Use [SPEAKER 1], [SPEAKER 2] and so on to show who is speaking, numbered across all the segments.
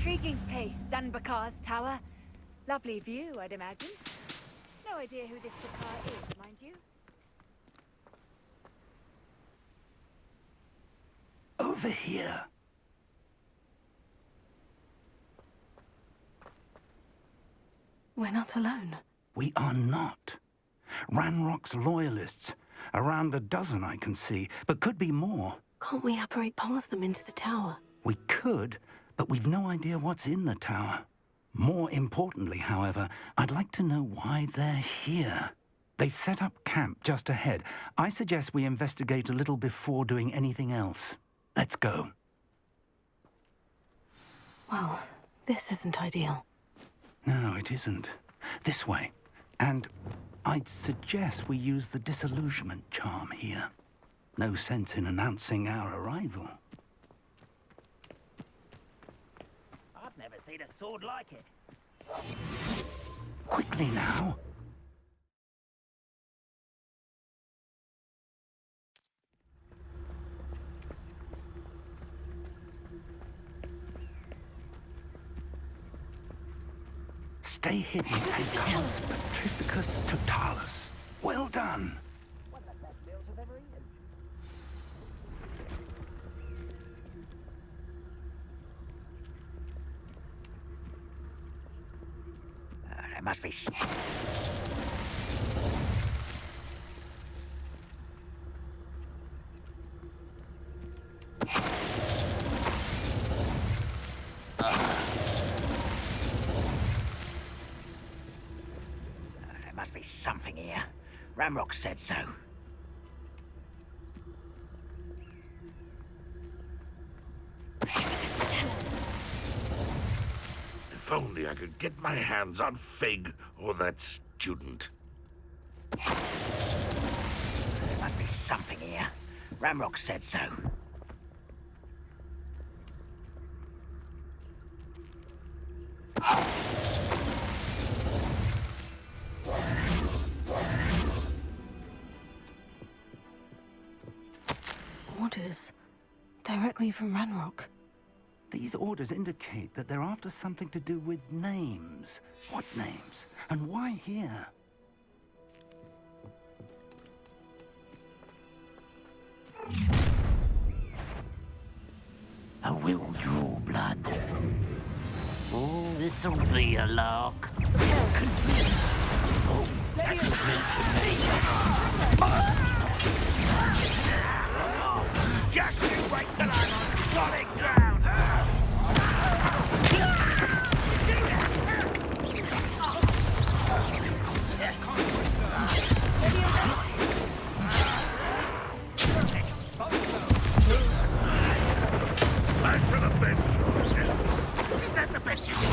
[SPEAKER 1] Intriguing place, Zanbakar's tower. Lovely view, I'd imagine. No idea who this Bakar is, mind you.
[SPEAKER 2] Over here.
[SPEAKER 3] We're not alone.
[SPEAKER 2] We are not. Ranrock's loyalists. Around a dozen I can see, but could be more.
[SPEAKER 3] Can't we apparate past them into the tower?
[SPEAKER 2] We could, but we've no idea what's in the tower. More importantly, however, I'd like to know why they're here. They've set up camp just ahead. I suggest we investigate a little before doing anything else. Let's go.
[SPEAKER 3] Well, this isn't ideal.
[SPEAKER 2] No, it isn't. This way. And I'd suggest we use the disillusionment charm here. No sense in announcing our arrival.
[SPEAKER 4] I've never seen a sword like it.
[SPEAKER 2] Quickly now. Stay hidden and cast Petrificus Totalis. Well done.
[SPEAKER 4] One of the best meals I've ever eaten. There must be... There must be something here. Ramrock said so.
[SPEAKER 5] If only I could get my hands on Fig or that student.
[SPEAKER 4] There must be something here. Ramrock said so.
[SPEAKER 3] Orders. Directly from Ranrock.
[SPEAKER 2] These orders indicate that they're after something to do with names. What names? And why here?
[SPEAKER 6] I will draw blood. Oh, this'll be a lark. Oh, that was meant for me.
[SPEAKER 4] Just you wait till I'm on solid ground!
[SPEAKER 5] Back for the bench.
[SPEAKER 4] Is that the best you can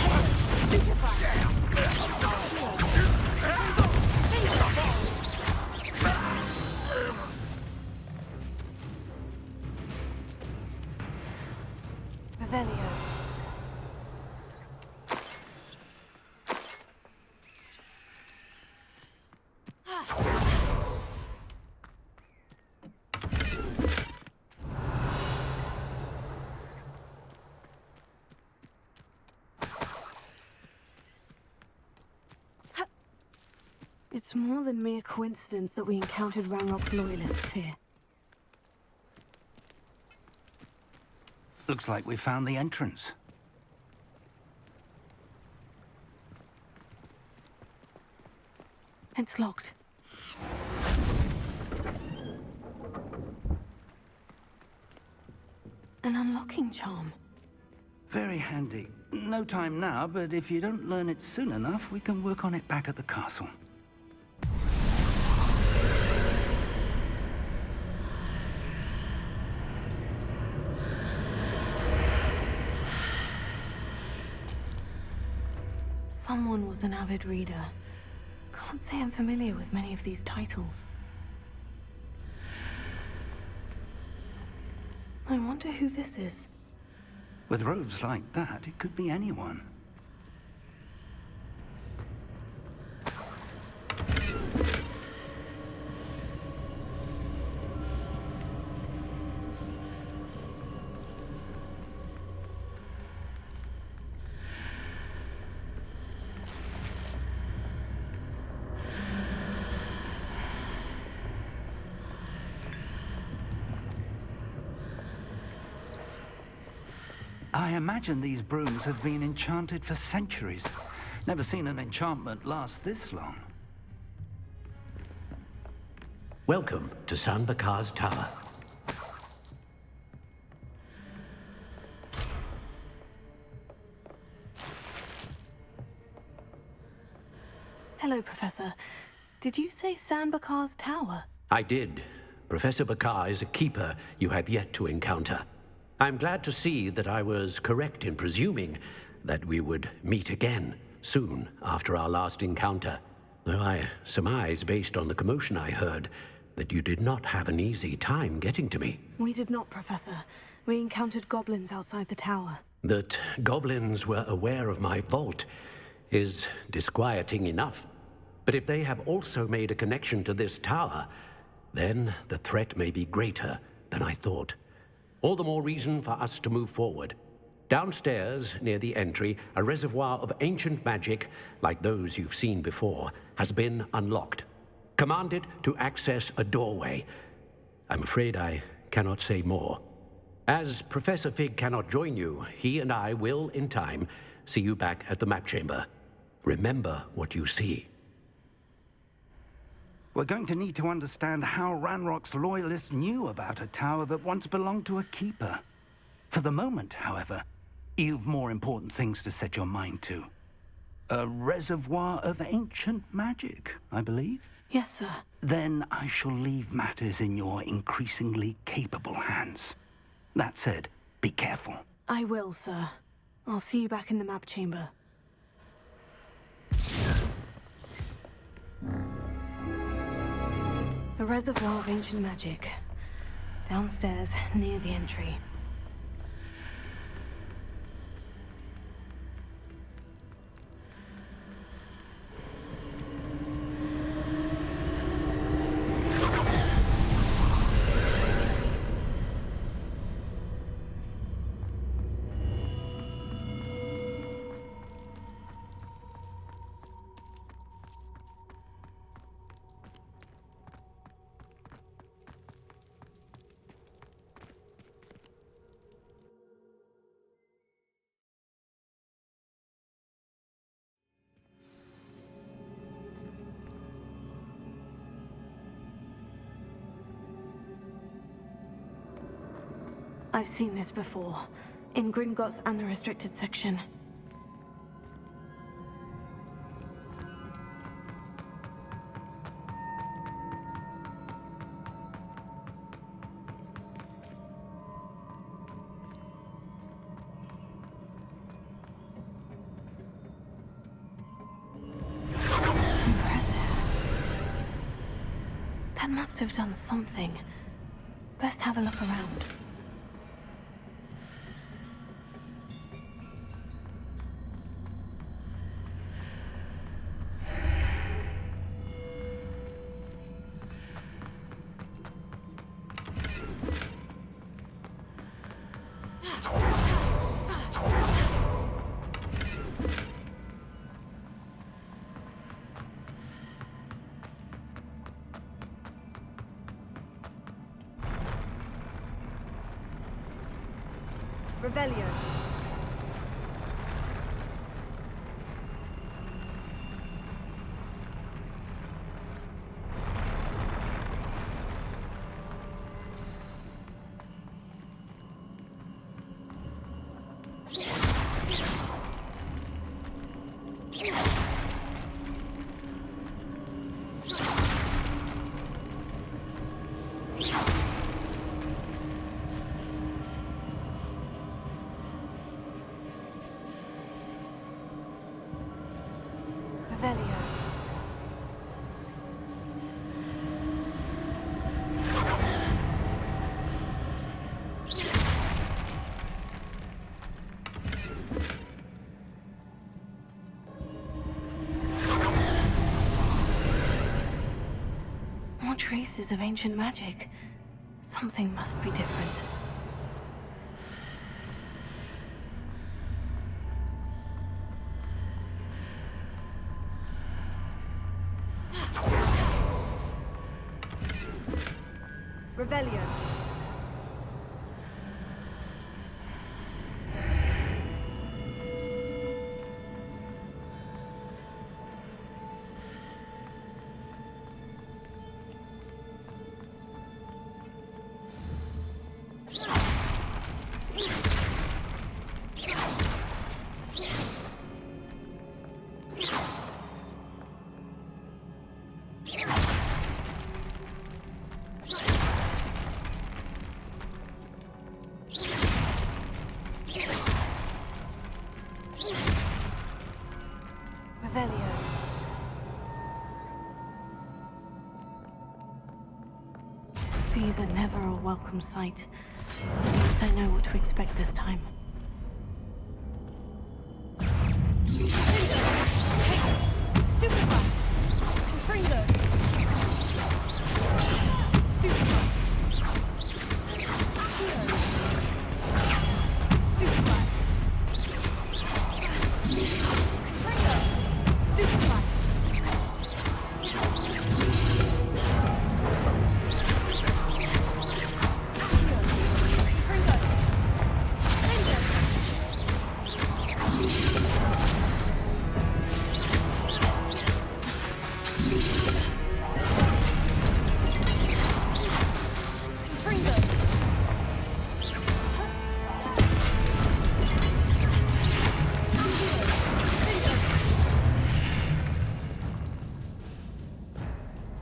[SPEAKER 3] Revelio. It's more than mere coincidence that we encountered Ranrock's loyalists here.
[SPEAKER 2] Looks like we found the entrance.
[SPEAKER 3] It's locked. An unlocking charm.
[SPEAKER 2] Very handy. No time now, but if you don't learn it soon enough, we can work on it back at the castle.
[SPEAKER 3] Someone was an avid reader. Can't say I'm familiar with many of these titles. I wonder who this is.
[SPEAKER 2] With robes like that, it could be anyone. I imagine these brooms have been enchanted for centuries. Never seen an enchantment last this long.
[SPEAKER 7] Welcome to San Bakar's Tower.
[SPEAKER 3] Hello, Professor. Did you say San Bakar's Tower?
[SPEAKER 7] I did. Professor Bakar is a keeper you have yet to encounter. I'm glad to see that I was correct in presuming that we would meet again soon after our last encounter. Though I surmise, based on the commotion I heard, that you did not have an easy time getting to me.
[SPEAKER 3] We did not, Professor. We encountered goblins outside the tower.
[SPEAKER 7] That goblins were aware of my vault is disquieting enough. But if they have also made a connection to this tower, then the threat may be greater than I thought. All the more reason for us to move forward. Downstairs, near the entry, a reservoir of ancient magic, like those you've seen before, has been unlocked. Command it to access a doorway. I'm afraid I cannot say more. As Professor Fig cannot join you, he and I will, in time, see you back at the map chamber. Remember what you see.
[SPEAKER 2] We're going to need to understand how Ranrock's loyalists knew about a tower that once belonged to a keeper. For the moment, however, you've more important things to set your mind to. A reservoir of ancient magic, I believe?
[SPEAKER 3] Yes, sir.
[SPEAKER 2] Then I shall leave matters in your increasingly capable hands. That said, be careful.
[SPEAKER 3] I will, sir. I'll see you back in the map chamber. A reservoir of ancient magic. Downstairs, near the entry. I've seen this before, in Gringotts and the restricted section. Impressive. That must have done something. Best have a look around.
[SPEAKER 1] Revelio. Revelio.
[SPEAKER 3] More traces of ancient magic. Something must be different.
[SPEAKER 1] Revelio.
[SPEAKER 3] Revelio. These are never a welcome sight. At least I know what to expect this time.
[SPEAKER 1] Stupefy! Confringo! Stupefy! Accio! Stupefy! Confringo! Stupefy!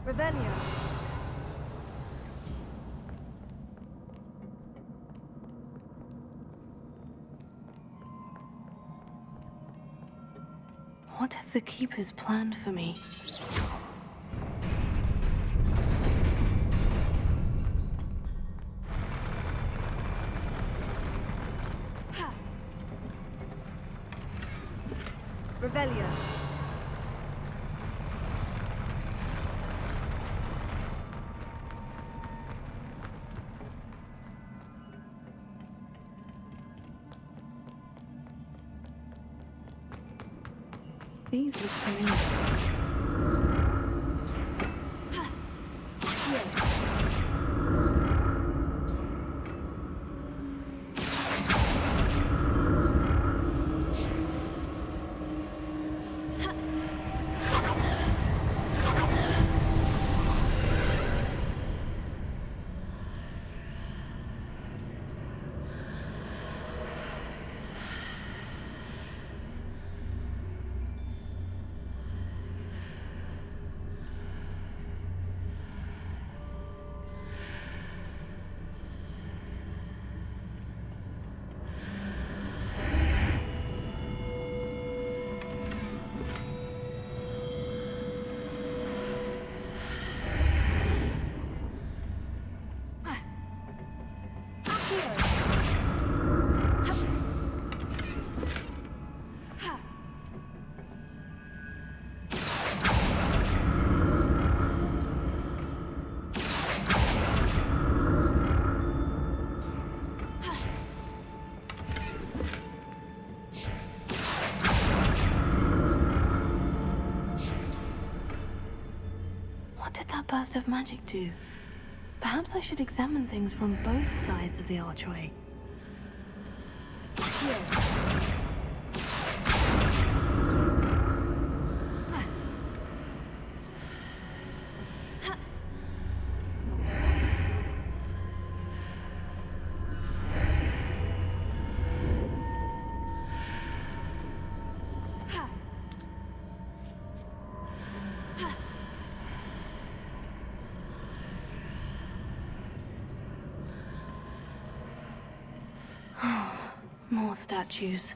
[SPEAKER 1] Revelio.
[SPEAKER 3] What have the Keepers planned for me?
[SPEAKER 1] Revelio.
[SPEAKER 3] These look familiar. What did that burst of magic do? Perhaps I should examine things from both sides of the archway. More statues.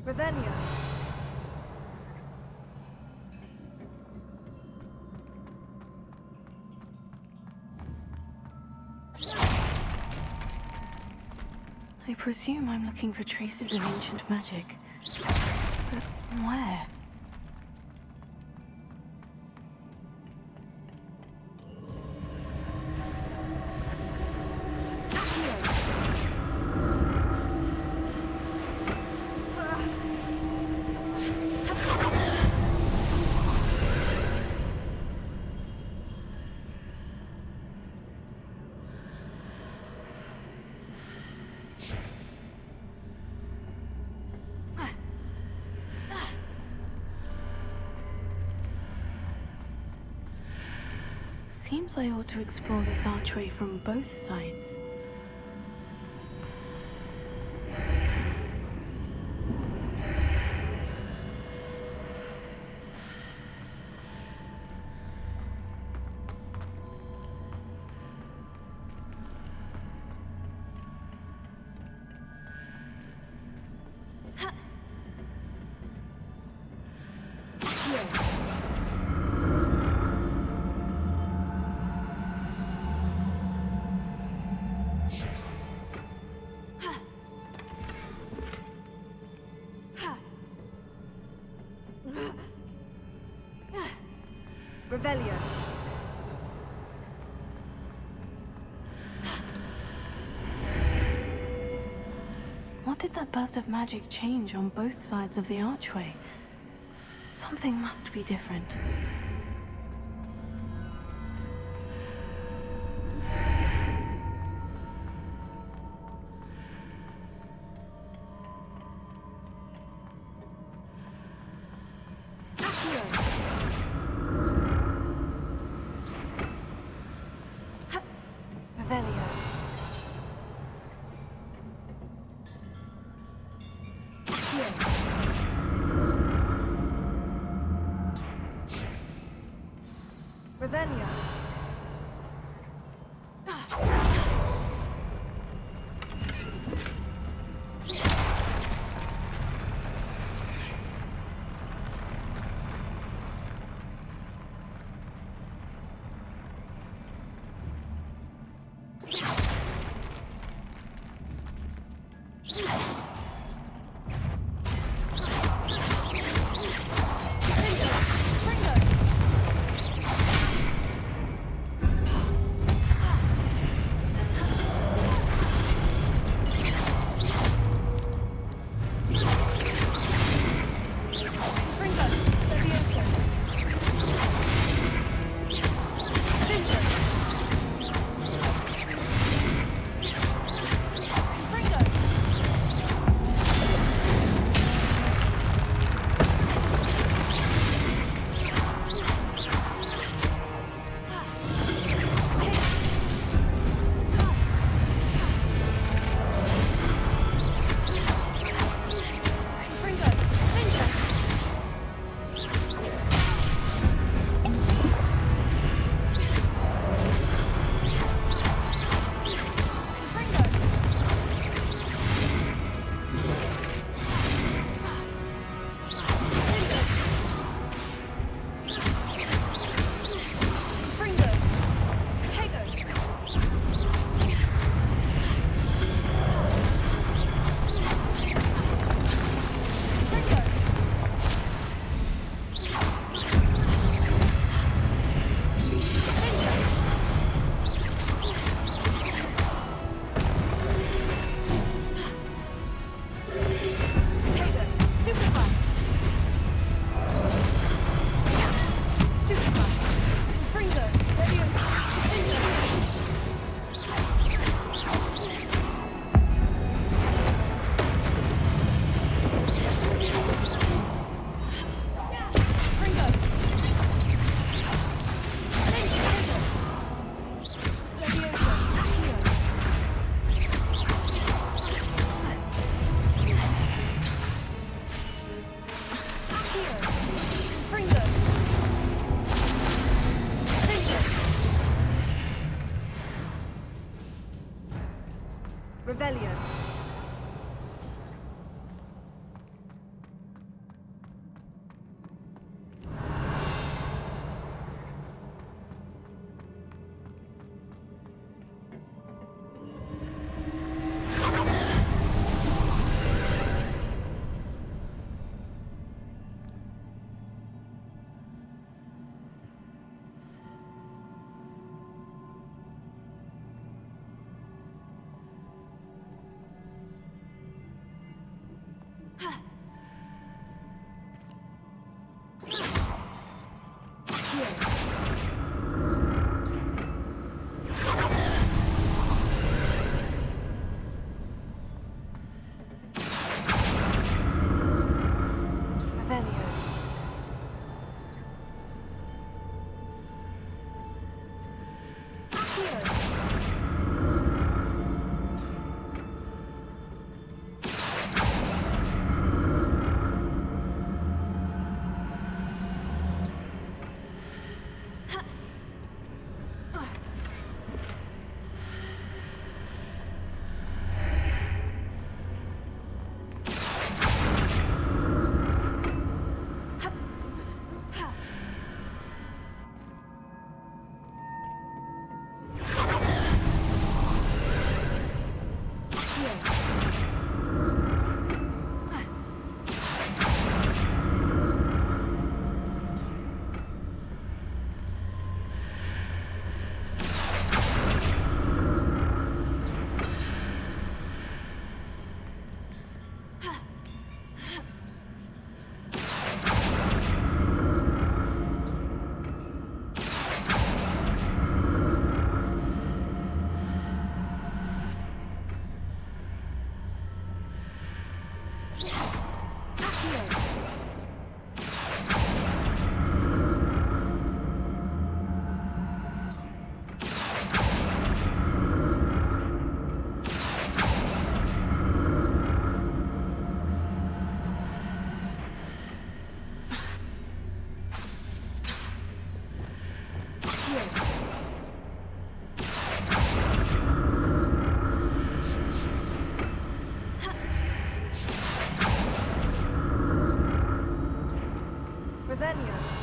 [SPEAKER 1] Revelio.
[SPEAKER 3] I presume I'm looking for traces of ancient magic. But where? seems I ought to explore this archway from both sides.
[SPEAKER 1] Revelio.
[SPEAKER 3] What did that burst of magic change on both sides of the archway? Something must be different.
[SPEAKER 1] Revelio. Revelio. Revelio. Revelio.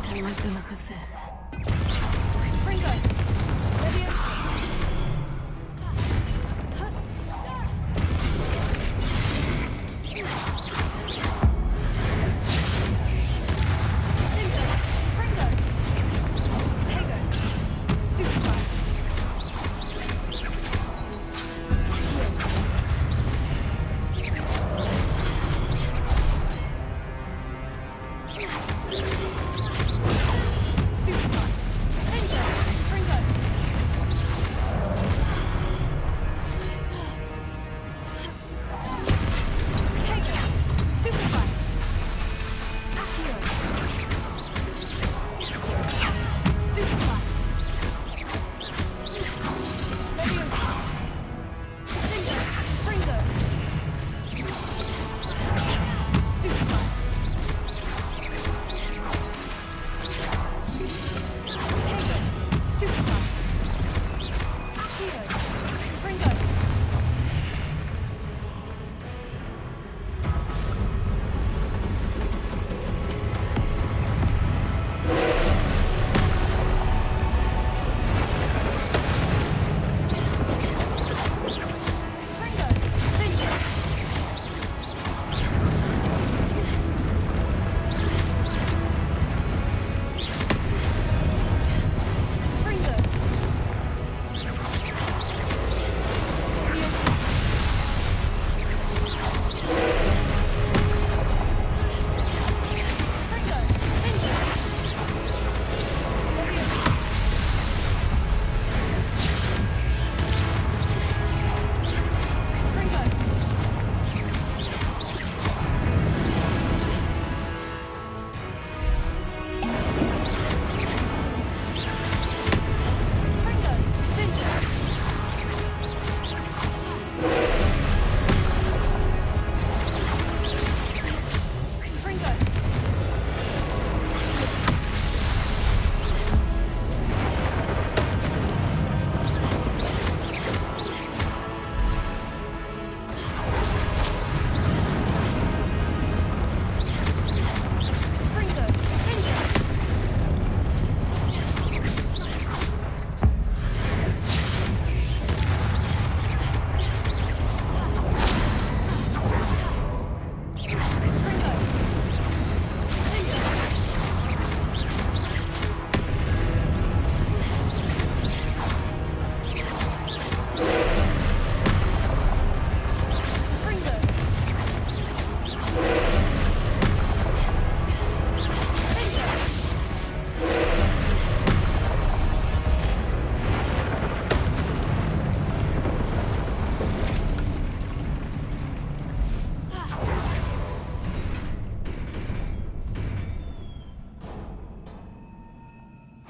[SPEAKER 3] I like the look of this.
[SPEAKER 1] Fringo! Leviosa!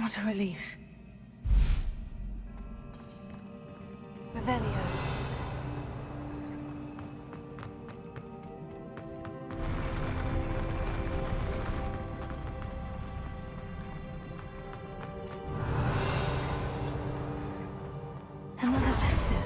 [SPEAKER 3] What a relief. Revelio. Another pensive.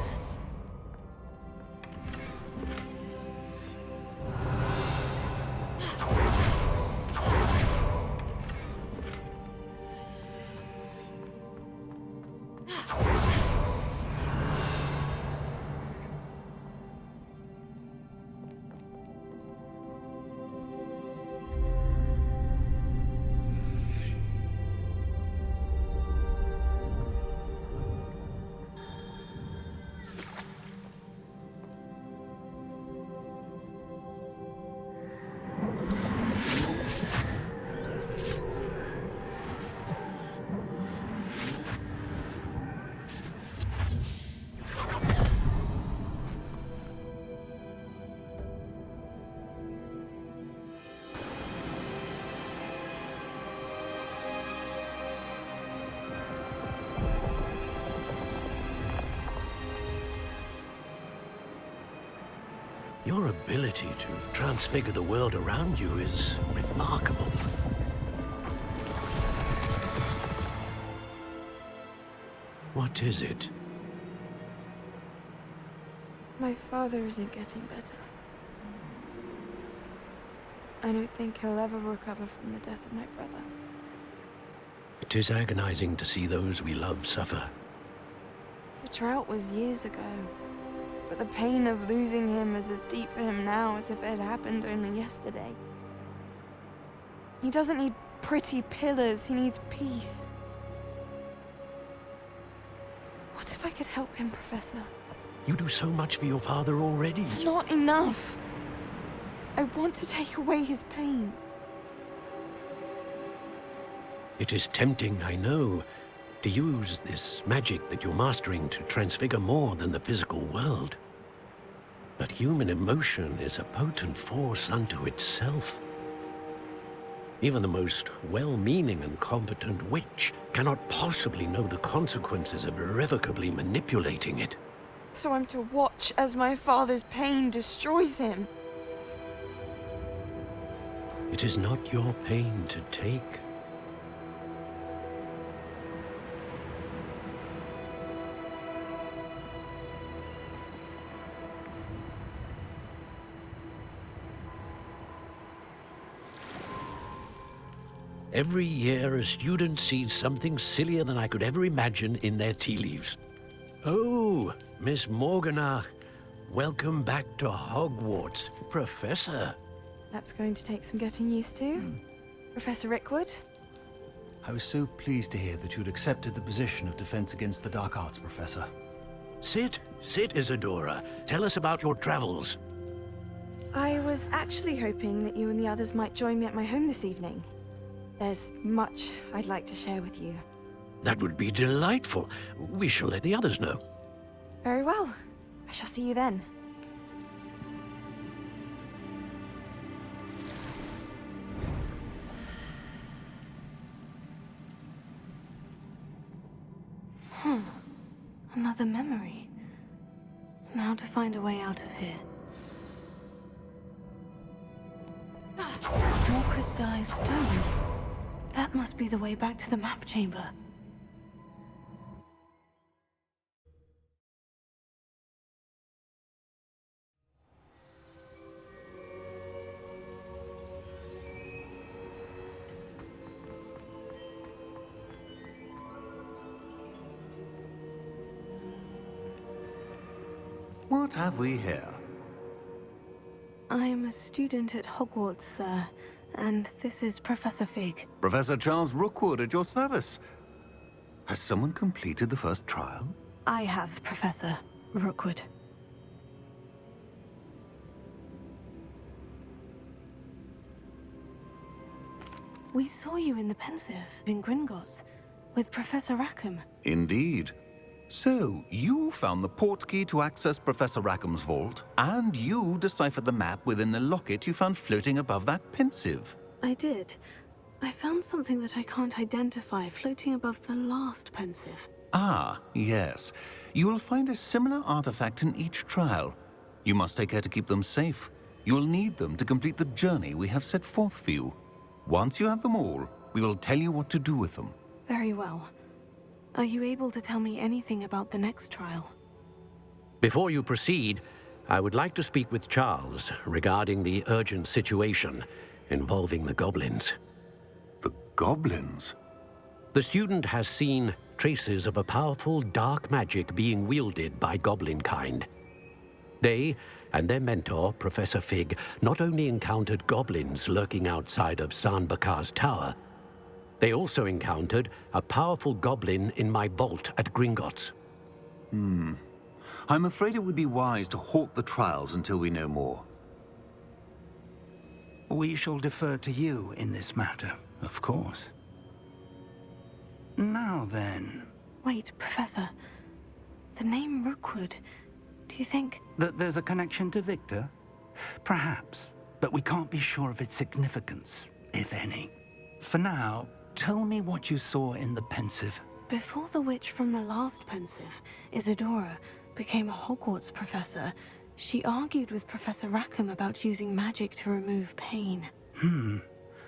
[SPEAKER 7] Your ability to transfigure the world around you is remarkable. What is it?
[SPEAKER 8] My father isn't getting better. I don't think he'll ever recover from the death of my brother.
[SPEAKER 7] It is agonizing to see those we love suffer.
[SPEAKER 8] The drought was years ago, but the pain of losing him is as deep for him now as if it had happened only yesterday. He doesn't need pretty pillars, he needs peace. What if I could help him, Professor?
[SPEAKER 7] You do so much for your father already.
[SPEAKER 8] It's not enough. I want to take away his pain.
[SPEAKER 7] It is tempting, I know, to use this magic that you're mastering to transfigure more than the physical world. But human emotion is a potent force unto itself. Even the most well-meaning and competent witch cannot possibly know the consequences of irrevocably manipulating it.
[SPEAKER 8] So I'm to watch as my father's pain destroys him.
[SPEAKER 7] It is not your pain to take. Every year, a student sees something sillier than I could ever imagine in their tea leaves. Oh, Miss Morganach, welcome back to Hogwarts, Professor.
[SPEAKER 8] That's going to take some getting used to. Professor Rickwood?
[SPEAKER 9] I was so pleased to hear that you'd accepted the position of Defense Against the Dark Arts, Professor.
[SPEAKER 7] Sit, Isadora. Tell us about your travels.
[SPEAKER 8] I was actually hoping that you and the others might join me at my home this evening. There's much I'd like to share with you.
[SPEAKER 7] That would be delightful. We shall let the others know.
[SPEAKER 8] Very well. I shall see you then.
[SPEAKER 3] Another memory. Now to find a way out of here. More crystallized stone. That must be the way back to the map chamber.
[SPEAKER 10] What have we here?
[SPEAKER 3] I'm a student at Hogwarts, sir, and this is Professor Fig.
[SPEAKER 10] Professor Charles Rookwood at your service. Has someone completed the first trial?
[SPEAKER 3] I have, Professor Rookwood. We saw you in the Pensive in Gringotts with Professor Rackham.
[SPEAKER 10] Indeed. So, you found the portkey to access Professor Rackham's vault, and you deciphered the map within the locket you found floating above that Pensive.
[SPEAKER 3] I did. I found something that I can't identify floating above the last pensive.
[SPEAKER 10] Ah, yes. You will find a similar artifact in each trial. You must take care to keep them safe. You will need them to complete the journey we have set forth for you. Once you have them all, we will tell you what to do with them.
[SPEAKER 3] Very well. Are you able to tell me anything about the next trial?
[SPEAKER 7] Before you proceed, I would like to speak with Charles regarding the urgent situation involving the goblins.
[SPEAKER 10] The goblins?
[SPEAKER 7] The student has seen traces of a powerful dark magic being wielded by goblin kind. They and their mentor, Professor Fig, not only encountered goblins lurking outside of Sanbakar's tower, they also encountered a powerful goblin in my vault at Gringotts.
[SPEAKER 10] I'm afraid it would be wise to halt the trials until we know more.
[SPEAKER 2] We shall defer to you in this matter, of course. Now then...
[SPEAKER 3] Wait, Professor. The name Rookwood. Do you think...
[SPEAKER 2] That there's a connection to Victor? Perhaps, but we can't be sure of its significance, if any. For now, tell me what you saw in the pensive.
[SPEAKER 3] Before the witch from the last pensive, Isadora, became a Hogwarts professor, she argued with Professor Rackham about using magic to remove pain.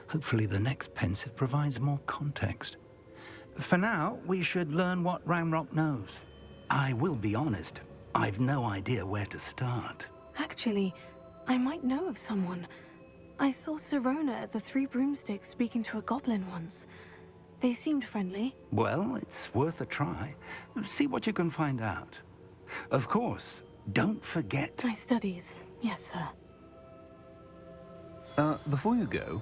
[SPEAKER 2] Hopefully the next pensive provides more context. For now, we should learn what Ranrock knows. I will be honest, I've no idea where to start.
[SPEAKER 3] Actually, I might know of someone. I saw Sirona at the Three Broomsticks speaking to a goblin once. They seemed friendly.
[SPEAKER 2] Well, it's worth a try. See what you can find out. Of course, don't forget...
[SPEAKER 3] My studies, yes, sir.
[SPEAKER 10] Before you go...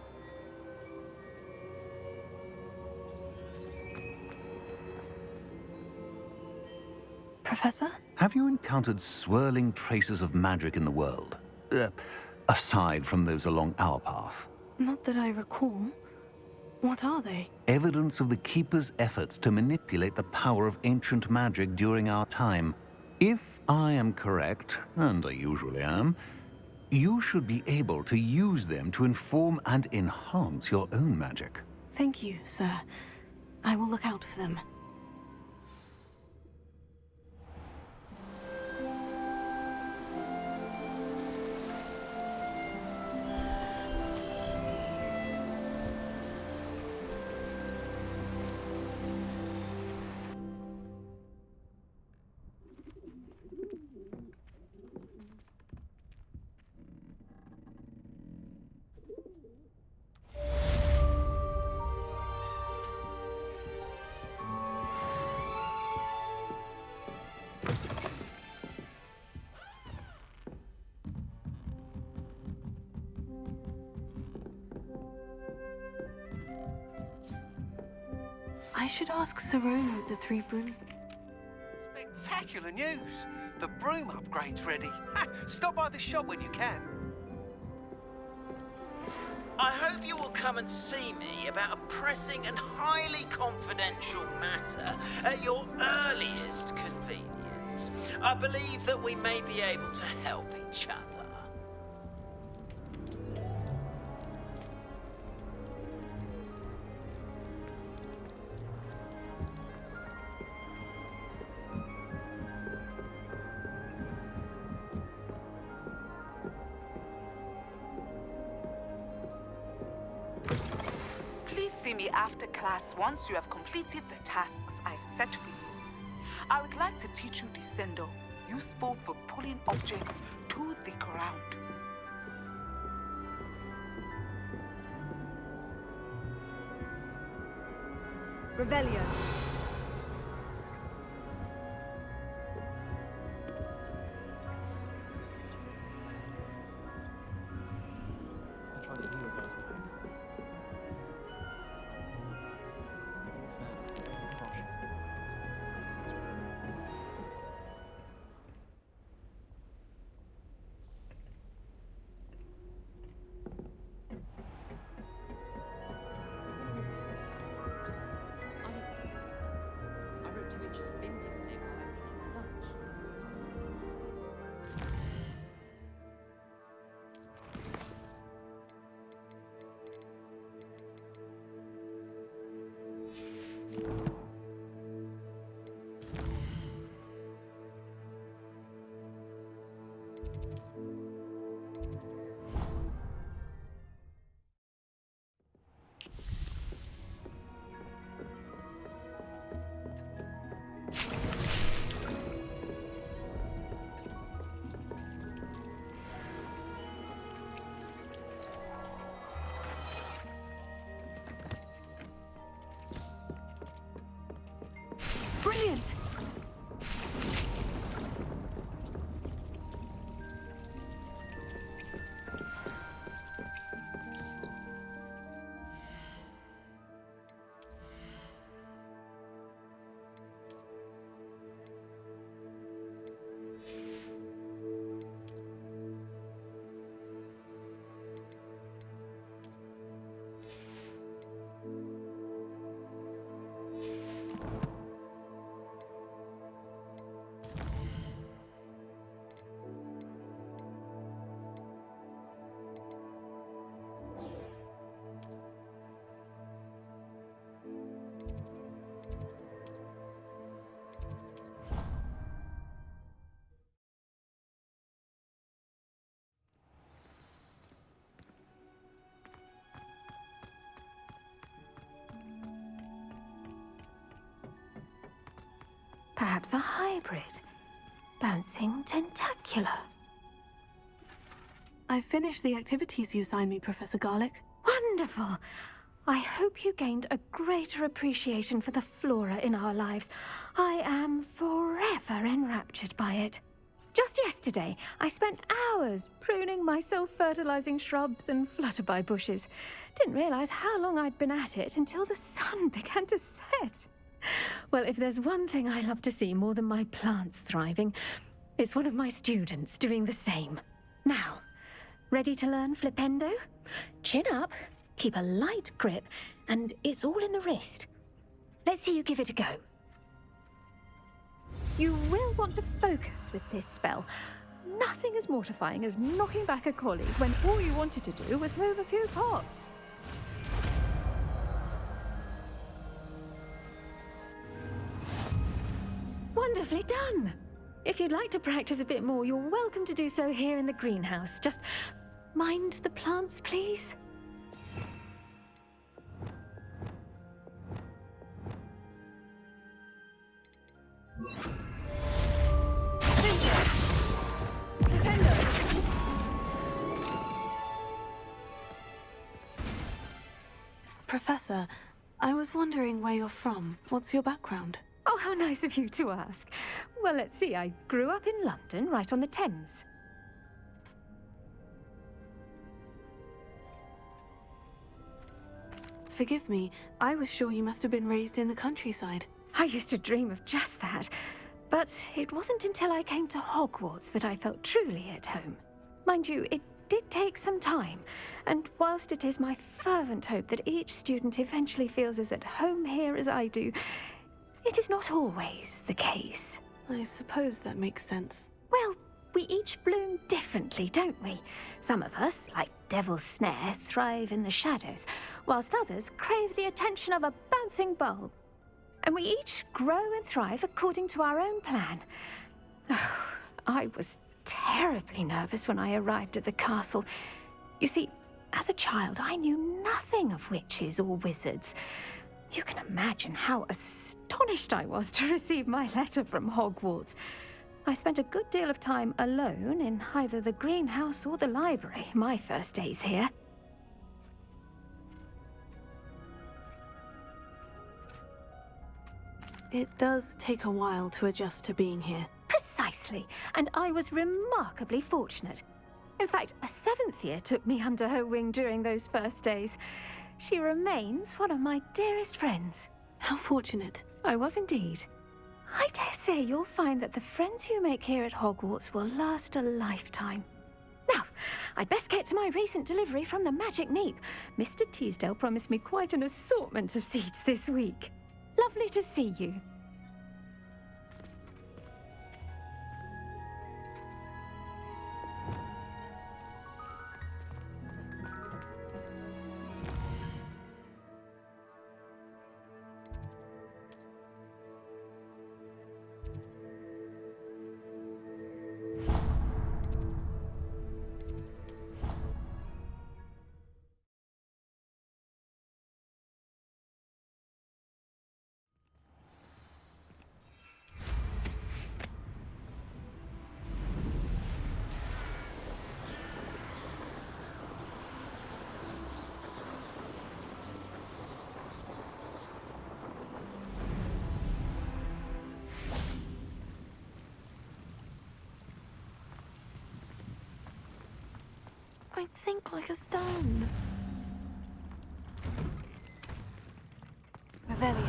[SPEAKER 3] Professor?
[SPEAKER 10] Have you encountered swirling traces of magic in the world? Aside from those along our path?
[SPEAKER 3] Not that I recall. What are they?
[SPEAKER 10] Evidence of the Keeper's efforts to manipulate the power of ancient magic during our time. If I am correct, and I usually am, you should be able to use them to inform and enhance your own magic.
[SPEAKER 3] Thank you, sir. I will look out for them. I should ask Sirona of the Three Brooms.
[SPEAKER 4] Spectacular news! The broom upgrade's ready. Ha! Stop by the shop when you can.
[SPEAKER 11] I hope you will come and see me about a pressing and highly confidential matter at your earliest convenience. I believe that we may be able to help each other.
[SPEAKER 12] Please see me after class once you have completed the tasks I've set for you. I would like to teach you Descendo, useful for pulling objects to the ground.
[SPEAKER 1] Revelio. Brilliant!
[SPEAKER 3] Perhaps a hybrid. Bouncing tentacular. I finished the activities you assigned me, Professor Garlick.
[SPEAKER 13] Wonderful! I hope you gained a greater appreciation for the flora in our lives. I am forever enraptured by it. Just yesterday, I spent hours pruning my self-fertilizing shrubs and flutterby bushes. Didn't realize how long I'd been at it until the sun began to set. Well, if there's one thing I love to see more than my plants thriving, it's one of my students doing the same. Now, ready to learn Flipendo? Chin up, keep a light grip, and it's all in the wrist. Let's see you give it a go. You will want to focus with this spell. Nothing as mortifying as knocking back a colleague when all you wanted to do was move a few pots. Wonderfully done! If you'd like to practice a bit more, you're welcome to do so here in the greenhouse. Just mind the plants, please.
[SPEAKER 3] Professor, I was wondering where you're from. What's your background?
[SPEAKER 13] Oh, how nice of you to ask. Well, let's see. I grew up in London, right on the Thames.
[SPEAKER 3] Forgive me, I was sure you must have been raised in the countryside.
[SPEAKER 13] I used to dream of just that. But it wasn't until I came to Hogwarts that I felt truly at home. Mind you, it did take some time, and whilst it is my fervent hope that each student eventually feels as at home here as I do, it is not always the case.
[SPEAKER 3] I suppose that makes sense.
[SPEAKER 13] Well, we each bloom differently, don't we? Some of us, like Devil's Snare, thrive in the shadows, whilst others crave the attention of a bouncing bulb. And we each grow and thrive according to our own plan. Oh, I was terribly nervous when I arrived at the castle. You see, as a child, I knew nothing of witches or wizards. You can imagine how astonished I was to receive my letter from Hogwarts. I spent a good deal of time alone in either the greenhouse or the library my first days here.
[SPEAKER 3] It does take a while to adjust to being here.
[SPEAKER 13] Precisely, and I was remarkably fortunate. In fact, a 7th year took me under her wing during those first days. She remains one of my dearest friends.
[SPEAKER 3] How fortunate.
[SPEAKER 13] I was indeed. I dare say you'll find that the friends you make here at Hogwarts will last a lifetime. Now, I'd best get to my recent delivery from the Magic Neep. Mr. Teasdale promised me quite an assortment of seeds this week. Lovely to see you.
[SPEAKER 3] I'd sink like a stone.
[SPEAKER 1] Revelio.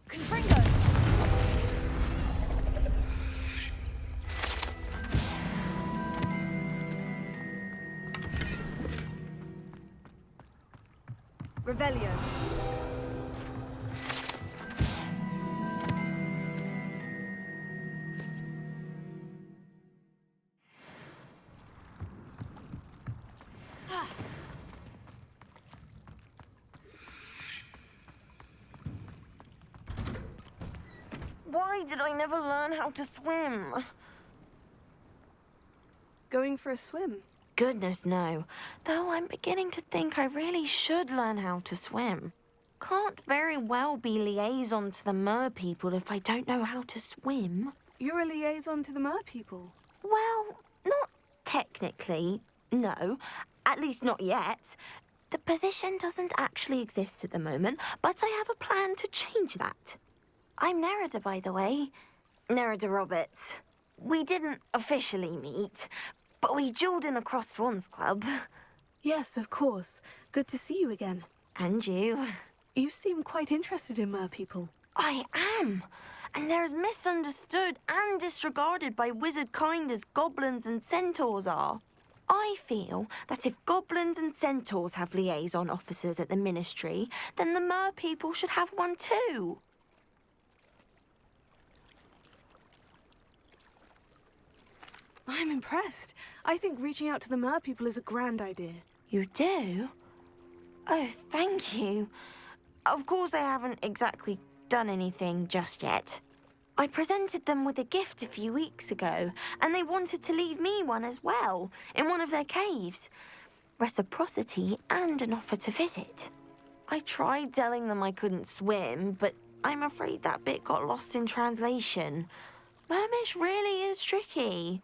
[SPEAKER 1] Confringo. Revelio.
[SPEAKER 8] Why did I never learn how to swim?
[SPEAKER 3] Going for a swim?
[SPEAKER 8] Goodness, no. Though I'm beginning to think I really should learn how to swim. Can't very well be liaison to the mer people if I don't know how to swim.
[SPEAKER 3] You're a liaison to the mer people?
[SPEAKER 8] Well, not technically, no. At least not yet. The position doesn't actually exist at the moment, but I have a plan to change that. I'm Nerida, by the way. Nerida Roberts. We didn't officially meet, but we duelled in the Crossed Swans Club.
[SPEAKER 3] Yes, of course. Good to see you again.
[SPEAKER 8] And you.
[SPEAKER 3] You seem quite interested in mer people.
[SPEAKER 8] I am. And they're as misunderstood and disregarded by wizard kind as goblins and centaurs are. I feel that if goblins and centaurs have liaison officers at the Ministry, then the mer people should have one too.
[SPEAKER 3] I'm impressed. I think reaching out to the mer people is a grand idea.
[SPEAKER 8] You do? Oh, thank you. Of course I haven't exactly done anything just yet. I presented them with a gift a few weeks ago, and they wanted to leave me one as well, in one of their caves. Reciprocity and an offer to visit. I tried telling them I couldn't swim, but I'm afraid that bit got lost in translation. Mermish really is tricky.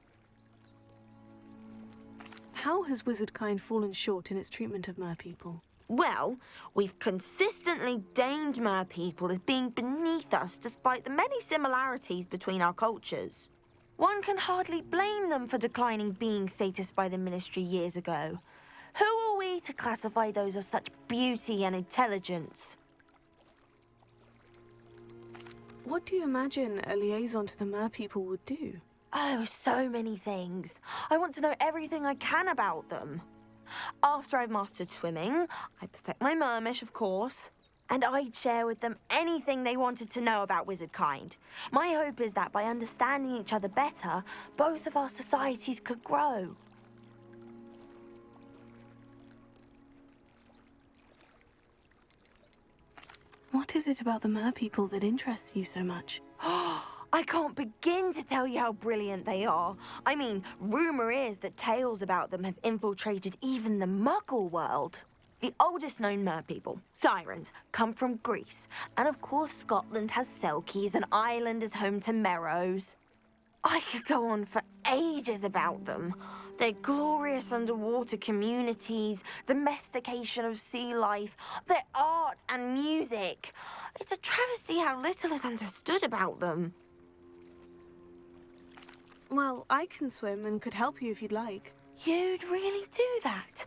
[SPEAKER 3] How has wizardkind fallen short in its treatment of mer people?
[SPEAKER 8] Well, we've consistently deigned mer people as being beneath us despite the many similarities between our cultures. One can hardly blame them for declining being status by the Ministry years ago. Who are we to classify those of such beauty and intelligence?
[SPEAKER 3] What do you imagine a liaison to the mer people would do?
[SPEAKER 8] Oh, so many things. I want to know everything I can about them. After I've mastered swimming, I perfect my mermish, of course, and I'd share with them anything they wanted to know about wizardkind. My hope is that by understanding each other better, both of our societies could grow.
[SPEAKER 3] What is it about the mer people that interests you so much?
[SPEAKER 8] I can't begin to tell you how brilliant they are. I mean, rumour is that tales about them have infiltrated even the Muggle world. The oldest known mer people, sirens, come from Greece. And of course Scotland has Selkies and Ireland is home to Merrows. I could go on for ages about them. Their glorious underwater communities, domestication of sea life, their art and music. It's a travesty how little is understood about them.
[SPEAKER 3] Well, I can swim and could help you if you'd like.
[SPEAKER 8] You'd really do that?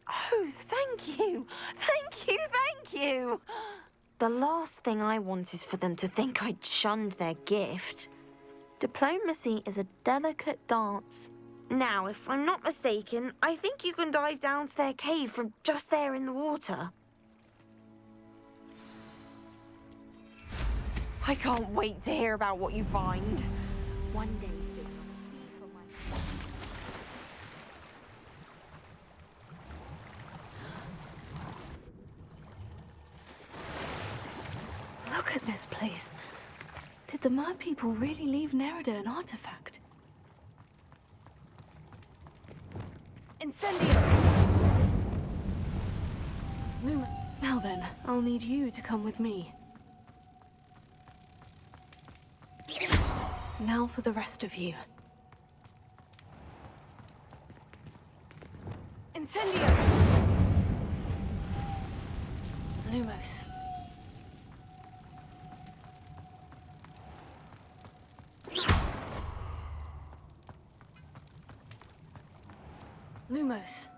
[SPEAKER 8] Oh, thank you! Thank you, thank you! The last thing I want is for them to think I'd shunned their gift. Diplomacy is a delicate dance. Now, if I'm not mistaken, I think you can dive down to their cave from just there in the water. I can't wait to hear about what you find. One day soon, I'll see for myself.
[SPEAKER 3] Look at this place. Did the mer people really leave Nerida an artifact?
[SPEAKER 1] Incendio!
[SPEAKER 3] Now then, I'll need you to come with me. Now for the rest of you.
[SPEAKER 1] Incendio!
[SPEAKER 3] Lumos. Lumos.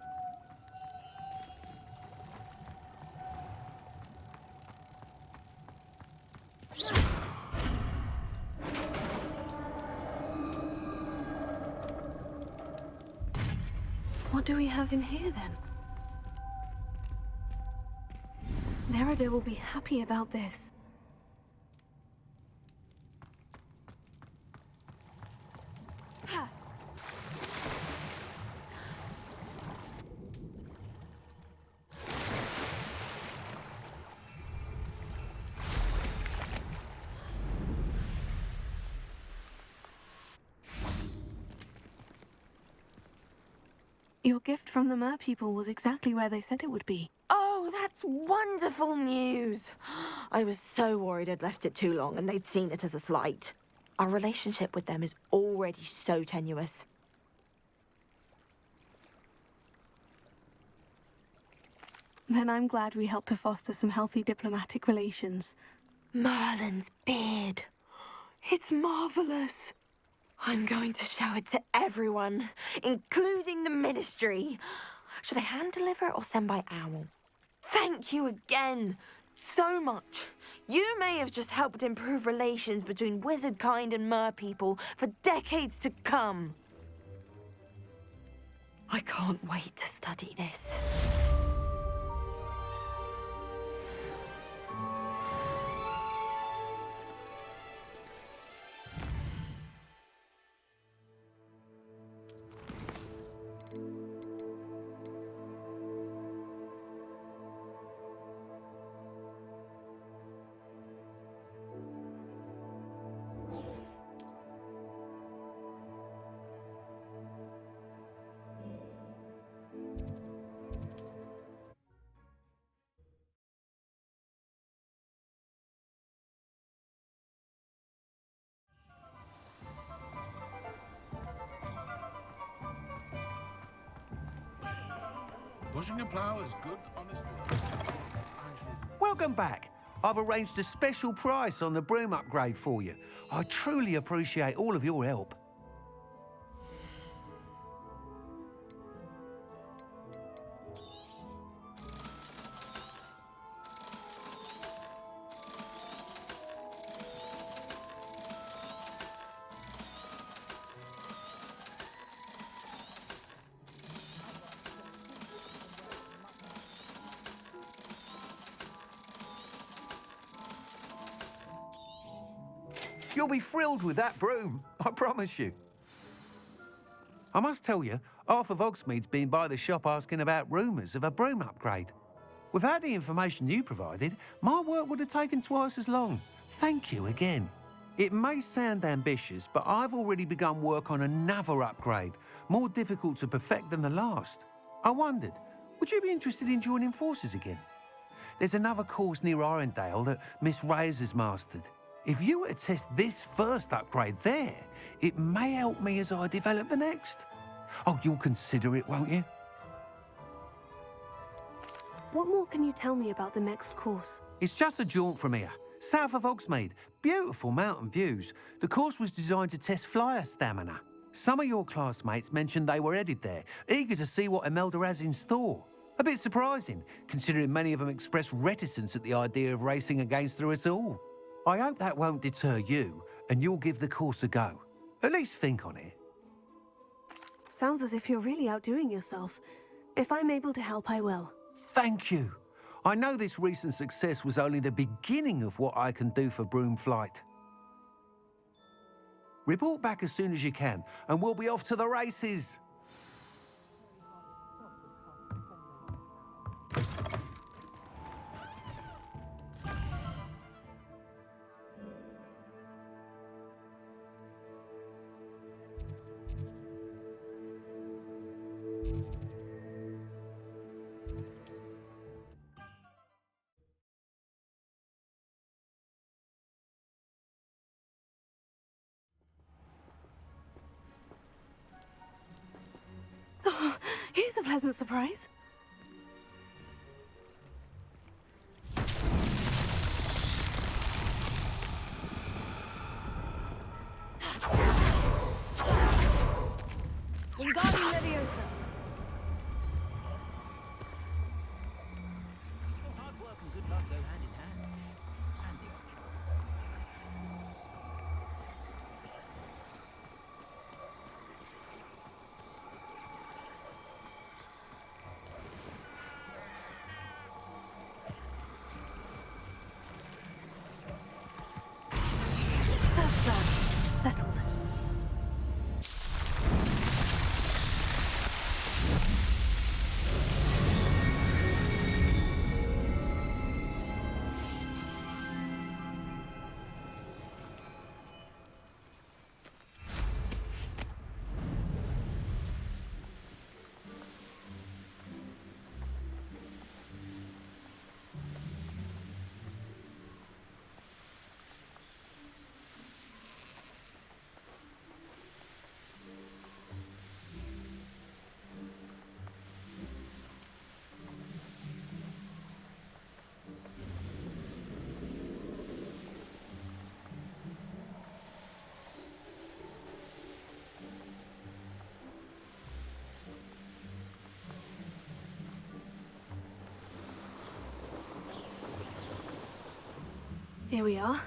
[SPEAKER 3] What do we have in here, then? Nerida will be happy about this. Your gift from the Mer people was exactly where they said it would be.
[SPEAKER 8] Oh, that's wonderful news! I was so worried I'd left it too long and they'd seen it as a slight. Our relationship with them is already so tenuous.
[SPEAKER 3] Then I'm glad we helped to foster some healthy diplomatic relations.
[SPEAKER 8] Merlin's beard. It's marvelous. I'm going to show it to everyone, including the Ministry. Should I hand deliver it or send by owl? Thank you again, so much. You may have just helped improve relations between wizard kind and mer people for decades to come. I can't wait to study this.
[SPEAKER 5] Pushing a plough is good, honest work.
[SPEAKER 4] Welcome back. I've arranged a special price on the broom upgrade for you. I truly appreciate all of your help. You'll be thrilled with that broom, I promise you. I must tell you, half of Hogsmeade's been by the shop asking about rumours of a broom upgrade. Without the information you provided, my work would have taken twice as long. Thank you again. It may sound ambitious, but I've already begun work on another upgrade, more difficult to perfect than the last. I wondered, would you be interested in joining forces again? There's another course near Arendelle that Miss Reyes has mastered. If you were to test this first upgrade there, it may help me as I develop the next. Oh, you'll consider it, won't you?
[SPEAKER 3] What more can you tell me about the next course?
[SPEAKER 4] It's just a jaunt from here, south of Hogsmeade. Beautiful mountain views. The course was designed to test flyer stamina. Some of your classmates mentioned they were headed there, eager to see what Imelda has in store. A bit surprising, considering many of them expressed reticence at the idea of racing against her at all. I hope that won't deter you, and you'll give the course a go. At least think on it.
[SPEAKER 3] Sounds as if you're really outdoing yourself. If I'm able to help, I will.
[SPEAKER 4] Thank you. I know this recent success was only the beginning of what I can do for Broomflight. Report back as soon as you can, and we'll be off to the races.
[SPEAKER 3] Oh, here's a pleasant surprise.
[SPEAKER 1] Wingardium Leviosa.
[SPEAKER 3] Here we are.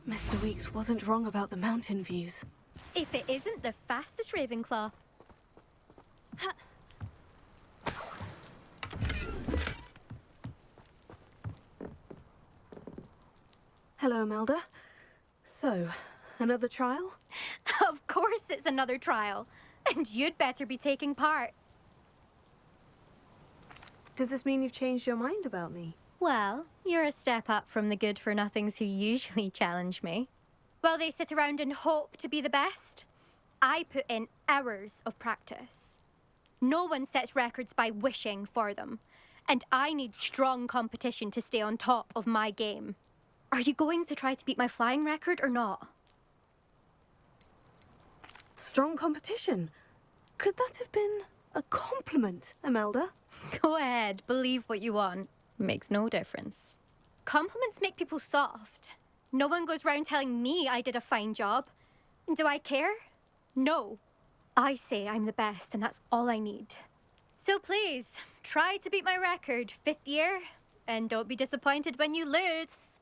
[SPEAKER 3] Mr. Weeks wasn't wrong about the mountain views.
[SPEAKER 13] If it isn't the fastest Ravenclaw.
[SPEAKER 3] Hello, Imelda. So, another trial?
[SPEAKER 13] Of course it's another trial. And you'd better be taking part.
[SPEAKER 3] Does this mean you've changed your mind about me?
[SPEAKER 13] Well, you're a step up from the good-for-nothings who usually challenge me. While they sit around and hope to be the best, I put in hours of practice. No one sets records by wishing for them, and I need strong competition to stay on top of my game. Are you going to try to beat my flying record or not?
[SPEAKER 3] Strong competition? Could that have been a compliment, Imelda?
[SPEAKER 13] Go ahead, believe what you want. Makes no difference. Compliments make people soft. No one goes round telling me I did a fine job. And do I care? No. I say I'm the best, and that's all I need. So please, try to beat my record, 5th year, and don't be disappointed when you lose.